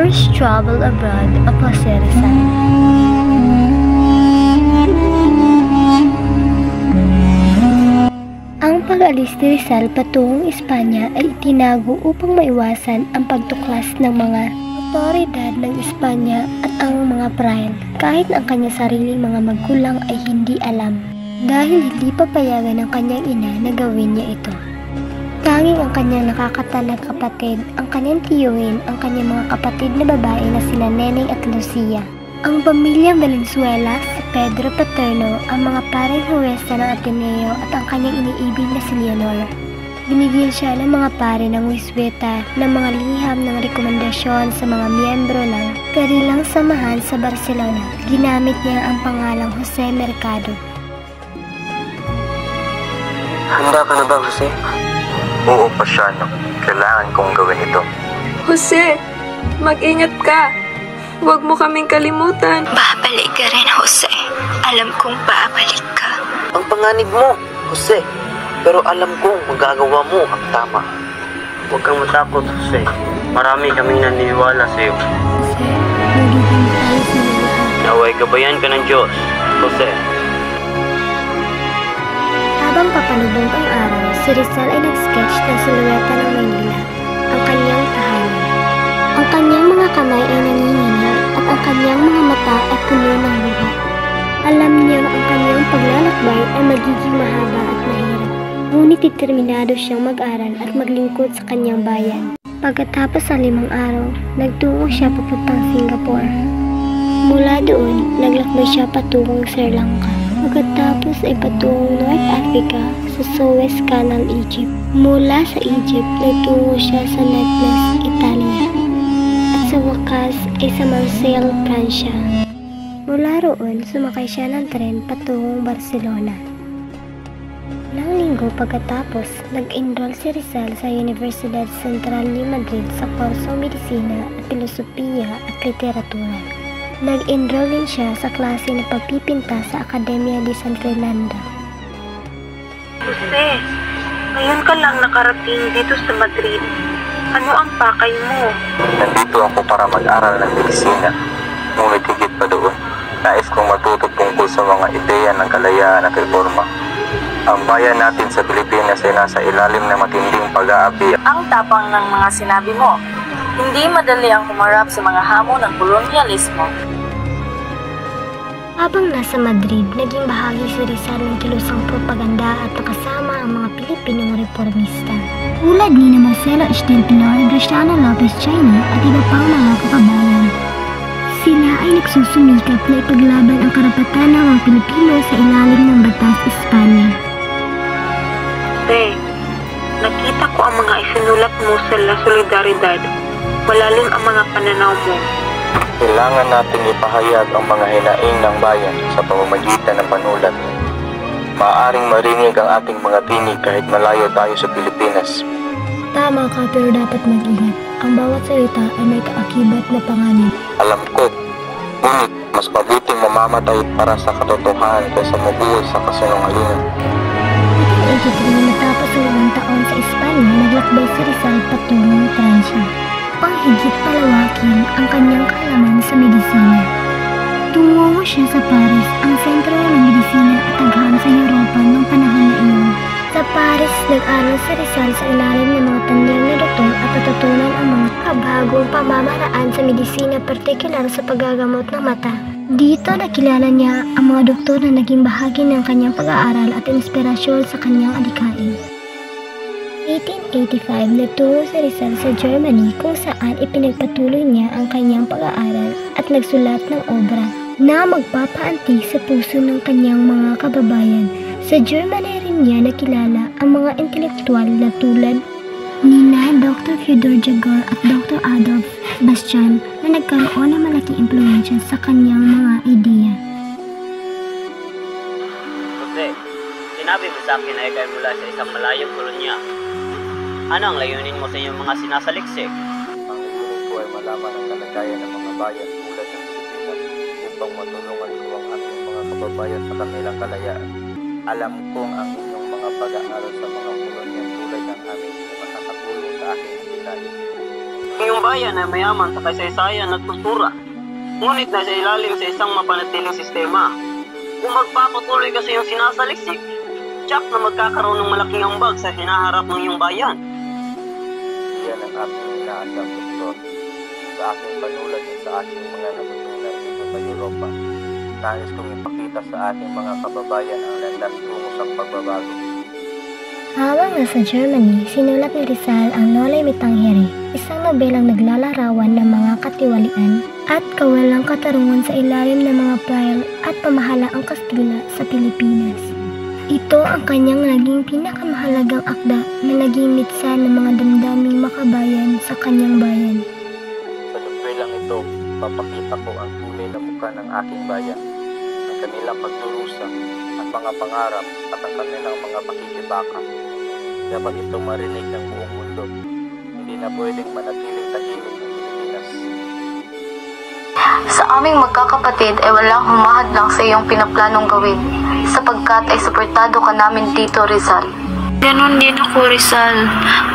First Travel Abroad of Jose Rizal. Ang pag-alis ni Rizal patungong Espanya ay itinago upang maiwasan ang pagtuklas ng mga otoridad ng Espanya at ang mga prail, kahit ang kanyang sariling mga magulang ay hindi alam, dahil hindi papayagan ng kanyang ina na gawin niya ito. Tanging ang kanyang nakakatanang kapatid, ang kanyang tiyuhin, ang kanyang mga kapatid na babae na sina Neneng at Lucia, ang pamilyang Valenzuela, si Pedro Paterno, ang mga paring huwesta ng Ateneo at ang kanyang iniibig na si Leonor. Binigyan siya ng mga pare ng wisweta ng mga liham ng rekomendasyon sa mga miyembro ng karilang samahan sa Barcelona. Ginamit niya ang pangalang Jose Mercado. Handa ka na ba, Jose? Oo, Pasiano. Kailangan kong gawin ito. Jose, mag-ingat ka. Huwag mo kaming kalimutan. Babalik ka rin, Jose. Alam kong babalik ka. Ang panganib mo, Jose. Pero alam kong magagawa mo ang tama. Huwag kang matakot, Jose. Marami kaming naniniwala sa iyo. Jose, magiging tayo sa lahat. Naway gabayan ka ng Diyos, Jose. Habang papalubog ang araw, si Rizal ay nag-sketch ng silueta ng Maynila, ang kanyang tahanan. Ang kanyang mga kamay ay nanginginig at ang kanyang mga mata ay puno ng luha. Alam niyang ang kanyang paglalakbay ay magiging mahaba at mahirap. Ngunit determinado siyang mag-aral at maglingkod sa kanyang bayan. Pagkatapos sa 5 araw, nagtungo siya papuntang Singapore. Mula doon, naglakbay siya patungong Sri Lanka. Pagkatapos ay patungong North Africa sa Suez Canal, Egypt. Mula sa Egypt, nagtungo siya sa Naples, Italia. At sa wakas ay sa Marseille, Pransya. Mula roon, sumakay siya ng tren patungong Barcelona. Ilang linggo pagkatapos, nag-enroll si Rizal sa Universidad Central de Madrid sa kursong Medisina at Filosofiya at Literatura. Nag-enroll din siya sa klase ng pagpipinta sa Academia de San Fernando. Jose, ngayon ka lang nakarating dito sa Madrid. Ano ang pakay mo? Nandito ako para mag-aral ng medisina. Ngunit higit pa doon, nais kong matuto tungkol sa mga ideya ng kalayaan at reforma. Ang bayan natin sa Pilipinas ay nasa ilalim ng matinding pag-aapi. Ang tapang ng mga sinabi mo. Hindi madali ang humarap sa mga hamon ng kolonyalismo. Habang nasa Madrid, naging bahagi si Rizal ng kilusang propaganda at nakasama ang mga Pilipinong reformista. Tulad ni Marcelo Estel Pilar, Graciano Lopez China at iba pang mga kababayan. Sila ay nagsusumikap na ipaglaban ang karapatan ng mga Pilipino sa ilalim ng batas Espanya. Jose, nakita ko ang mga isinulat mo sa La Solidaridad. Malalim ang mga pananaw mo. Kailangan natin ipahayag ang mga hinaing ng bayan sa pamamagitan ng panulat. Maaaring marinig ang ating mga tinig kahit malayo tayo sa Pilipinas. Tama ka, pero dapat mag-ingat. Ang bawat salita ay may kaakibat na panganib. Alam ko, ngunit mas mabuting mamamatay para sa katotohanan kaysa mabuhay sa kasinungalingan. 1883, matapos ang 2 taon sa Espanya, naglakbay si Rizal patungong Pransya. Panghigit palawakin ang kanyang kaalaman sa medisina. Tumungo siya sa Paris, ang sentro ng medisina at taghan sa Europa noong panahon na iyon. Sa Paris, nag-aral si Rizal sa ilalim ng mga tanyag na doktor at natutunan ang mga kabagong pamamaraan sa medisina, partikular sa paggagamot ng mata. Dito nakilala niya ang mga doktor na naging bahagi ng kanyang pag-aaral at inspirasyon sa kanyang adhikain. 1885, nagtungo si Rizal sa Germany kung saan ipinagpatuloy niya ang kanyang pag-aaral at nagsulat ng obra na magpapaantig sa puso ng kanyang mga kababayan. Sa Germany rin niya nakilala ang mga intelektual na tulad nina Dr. Fyodor Jagor at Dr. Adolf Bastian na nagkaroon ng malaking impluensya sa kanyang mga ideya. Jose, sinabi mo sa akin na ikay mula sa isang malayong kolonya. Ano ang layunin mo sa iyong mga sinasaliksik? Ang layunin ko ay malaman ang kalagayan ng mga bayan tulad ng Pilipinas upang matulungan ko ang ating mga kababayan sa kanilang kalayaan. Alam kong ang inyong mga pag-aaral sa mga kolonya tulad ng amin ay makakatulong sa aking hinayin. iyong bayan ay mayaman sa kasaysayan at kultura, ngunit nasa ilalim sa isang mapanatiling sistema. Kung magpapatuloy kasi yung sinasaliksik, tiyak na magkakaroon ng malaking ambag sa hinaharap ng iyong bayan. Yan ang aking inaasang doktor. Sa aking panulat at sa aking mga natutunan dito sa Europa, nais kong ipakita sa ating mga kababayan ang landas tungo sa pagbabago. Habang nasa Germany, sinulat ni Rizal ang Noli Me Tangere, isang nobelang naglalarawan ng mga katiwalian at kawalang katarungan sa ilalim ng mga trial at pamahalaang Kastila sa Pilipinas. Ito ang kanyang naging pinakamahalagang akda na naging mitsa ng mga damdaming makabayan sa kanyang bayan. Sa nobelang ito, papakita ko ang tunay na mukha ng aking bayan, ang kanilang pagdurusa, ang mga pangarap at ang kanilang mga pakikibaka. Dapat ito marinig ng buong mundo. Hindi na pwedeng manatiling tahimik ng Pilipinas. Sa aming magkakapatid ay walang humahadlang sa iyong pinaplanong gawin, sapagkat ay suportado ka namin dito, Rizal. Ganon din ako, Rizal.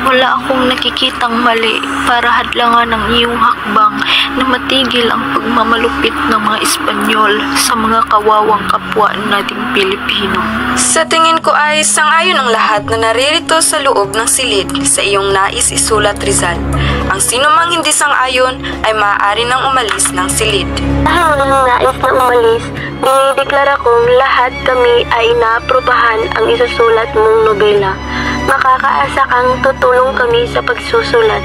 Wala akong nakikitang mali para hadlangan ang iyong hakbang na matigil ang pagmamalupit ng mga Espanyol sa mga kawawang kapwa nating Pilipino. Sa tingin ko ay sang-ayon ang lahat na naririto sa loob ng silid sa iyong nais isulat, Rizal. Ang sino mang hindi sang-ayon ay maaari nang umalis ng silid. Dahil ng nais na umalis, dinideklara kong lahat kami ay naaprubahan ang isusulat mong nobela. Makakaasa kang tutulong kami sa pagsusulat.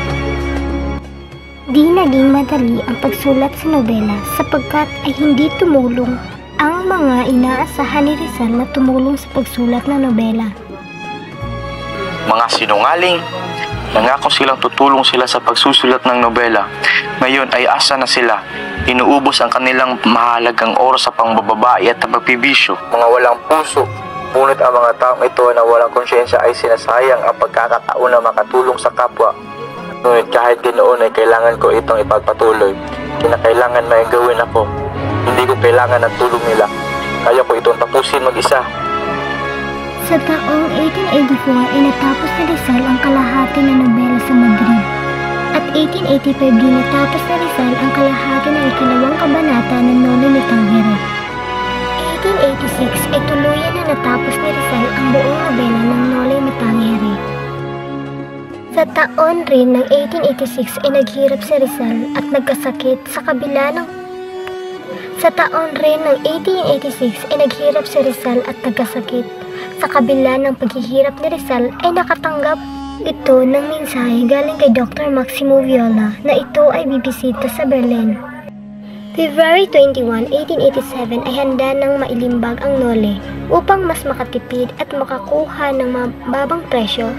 Di naging madali ang pagsulat sa nobela sapagkat ay hindi tumulong ang mga inaasahan ni Rizal na tumulong sa pagsulat ng nobela. Mga sinungaling, nangako silang tutulong sila sa pagsusulat ng nobela. Ngayon ay asa na sila. Inuubos ang kanilang mahalagang oras sa pangbababae at pagpibisyo. Mga walang puso, ngunit ang mga taong ito na walang konsyensya ay sinasayang ang pagkakataon na makatulong sa kapwa. Ngunit kahit ganoon ay kailangan ko itong ipagpatuloy. Kinakailangan may gawin ako. Hindi ko kailangan ng tulong nila. Kaya ko itong tapusin mag-isa. Sa taong 1884 ay natapos ni Rizal ang kalahati ng nobela sa Madrid. At 1885 din natapos ni Rizal ang kalahati ng ikalawang kabanata ng Noli Me Tangere. 1886 ay tuluyan na natapos ni Rizal ang buong nobela ng Noli Me Tangere. Sa taon rin ng 1886 ay naghirap si Rizal at nagkasakit sa kabila ng Sa taon rin ng 1886 ay naghirap si Rizal at nagkasakit. Sa kabila ng paghihirap ni Rizal ay nakatanggap ito ng mensahe galing kay Dr. Maximo Viola na ito ay bibisita sa Berlin. February 21, 1887 ay handa ng mailimbag ang Noli upang mas makatipid at makakuha ng mababang presyo.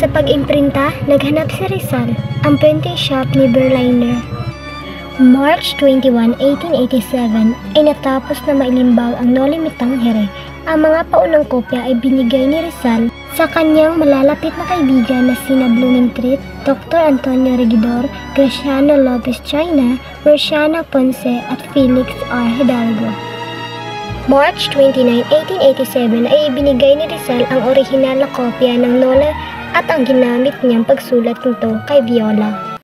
Sa pag-imprinta, naghanap si Rizal ang printing shop ni Berliner. March 21, 1887 ay natapos na mailimbag ang Noli Me Tangere. Ang mga paunang kopya ay binigay ni Rizal sa kanyang malalapit na kaibigan na sina Blumentritt, Dr. Antonio Regidor, Graciano Lopez China, Marciano Ponce at Felix R. Hidalgo. March 29, 1887 ay ibinigay ni Rizal ang orihinal na kopya ng Noli at ang ginamit niyang pagsulat nito kay Viola.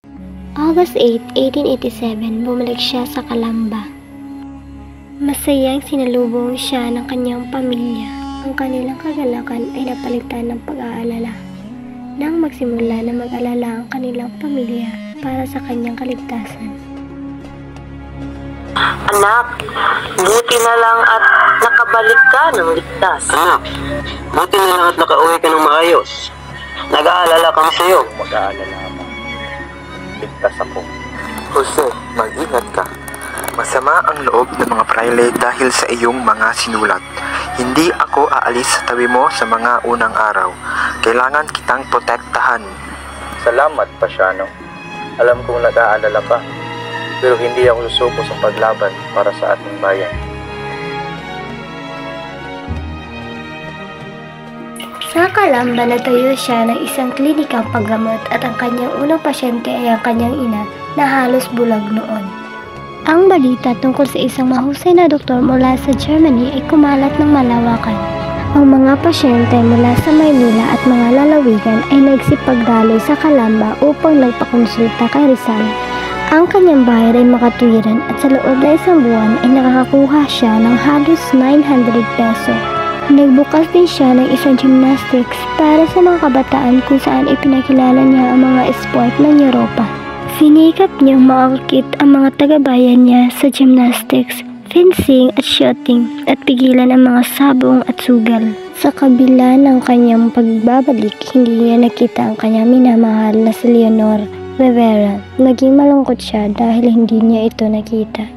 August 8, 1887, bumalik siya sa Calamba. Masayang sinalubong siya ng kanyang pamilya. Ang kanilang kagalakan ay napalitan ng pag-aalala. Nang magsimula na mag-alala ang kanilang pamilya para sa kanyang kaligtasan. Anak, buti na lang at nakabalik ka ng ligtas. Anak, buti na lang at nakauwi ka ng maayos. Nag-aalala kami sa iyo. Mag-aalala ako. Ligtas ako. Jose, mag-ingat ka. Masama ang loob ng mga praile dahil sa iyong mga sinulat. Hindi ako aalis sa tabi mo sa mga unang araw. Kailangan kitang protektahan. Salamat, Pasyano. Alam kong nag-aalala ka. Pero hindi ako susuko sa paglaban para sa ating bayan. Sa Calamba, natayo siya ng isang klinikang paggamot at ang kanyang unang pasyente ay ang kanyang ina na halos bulag noon. Ang balita tungkol sa isang mahusay na doktor mula sa Germany ay kumalat ng malawakan. Ang mga pasyente mula sa Maynila at mga lalawigan ay nagsipagdaloy sa Calamba upang nagpakonsulta kay Rizal. Ang kanyang bayad ay makatwiran at sa loob na isang buwan ay nakakakuha siya ng halos 900 peso. Nagbukas din siya ng isang gymnastics para sa mga kabataan kung saan ipinakilala niya ang mga sport ng Europa. Sinikap niyang makakit ang mga tagabayan niya sa gymnastics, fencing at shooting at pigilan ang mga sabong at sugal. Sa kabila ng kanyang pagbabalik, hindi niya nakita ang kanyang minamahal na si Leonor Rivera. Naging malungkot siya dahil hindi niya ito nakita.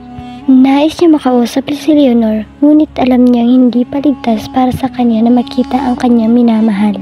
Nais niya makausap si Leonor, ngunit alam niyang hindi paligtas para sa kanya na makita ang kanyang minamahal.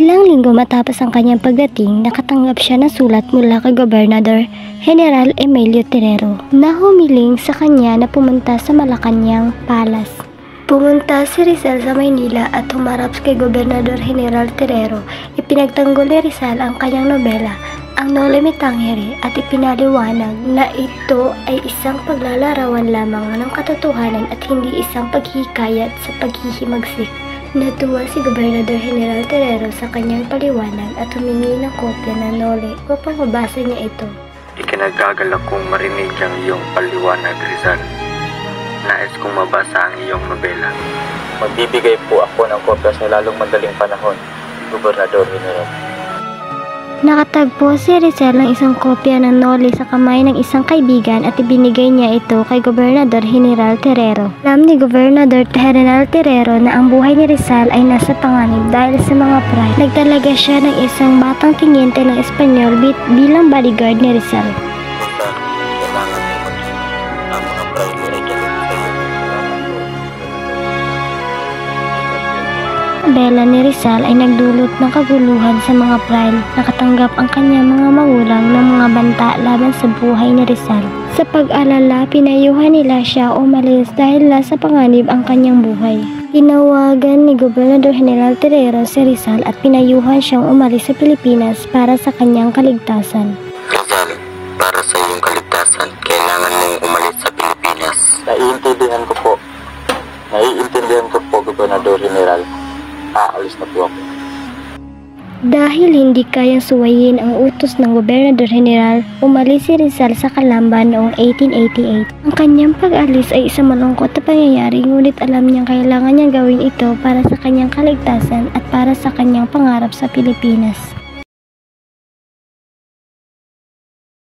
Ilang linggo matapos ang kanyang pagdating, nakatanggap siya ng sulat mula kay Gobernador General Emilio Terrero na humiling sa kanya na pumunta sa Malacañang Palace. Pumunta si Rizal sa Maynila at humarap kay Gobernador General Terrero. Ipinagtanggol ni Rizal ang kanyang nobela, ang Noli Me Tangere, at ipinaliwanag na ito ay isang paglalarawan lamang ng katotohanan at hindi isang paghihikayat sa paghihimagsik. Natuwa si Gobernador General Terrero sa kanyang paliwanag at humingi ng kopya ng Noli upang mabasa niya ito. Ikinagagalak kong marinig ang iyong paliwanag, Rizal. Nais kong mabasa ang iyong nobela. Magbibigay po ako ng kopya sa lalong madaling panahon, Gobernador General. Nakatagpo si Rizal ng isang kopya ng Noli sa kamay ng isang kaibigan at ibinigay niya ito kay Gobernador General Terrero. Alam ni Gobernador General Terrero na ang buhay ni Rizal ay nasa panganib dahil sa mga pry. Nagtalaga siya ng isang batang tiniente ng Espanyol bilang bodyguard ni Rizal. Bela ni Rizal ay nagdulot ng kaguluhan sa mga pry. Nakatanggap ang kanyang mga magulang ng mga banta laban sa buhay ni Rizal. Sa pag-alala, pinayuhan nila siya umalis dahil nasa panganib ang kanyang buhay. Tinawagan ni Gobernador General Terrero si Rizal at pinayuhan siyang umalis sa Pilipinas para sa kanyang kaligtasan. Rizal, para sa iyong kaligtasan, kailangan mong umalis sa Pilipinas. Naiintindihan ko po, Gobernador General. Aalis na po ako. Dahil hindi kayang suwayin ang utos ng Gobernador General, umalis si Rizal sa Calamba noong 1888. Ang kanyang pag-alis ay isang malungkot na pangyayari, ngunit alam niyang kailangan niyang gawin ito para sa kanyang kaligtasan at para sa kanyang pangarap sa Pilipinas.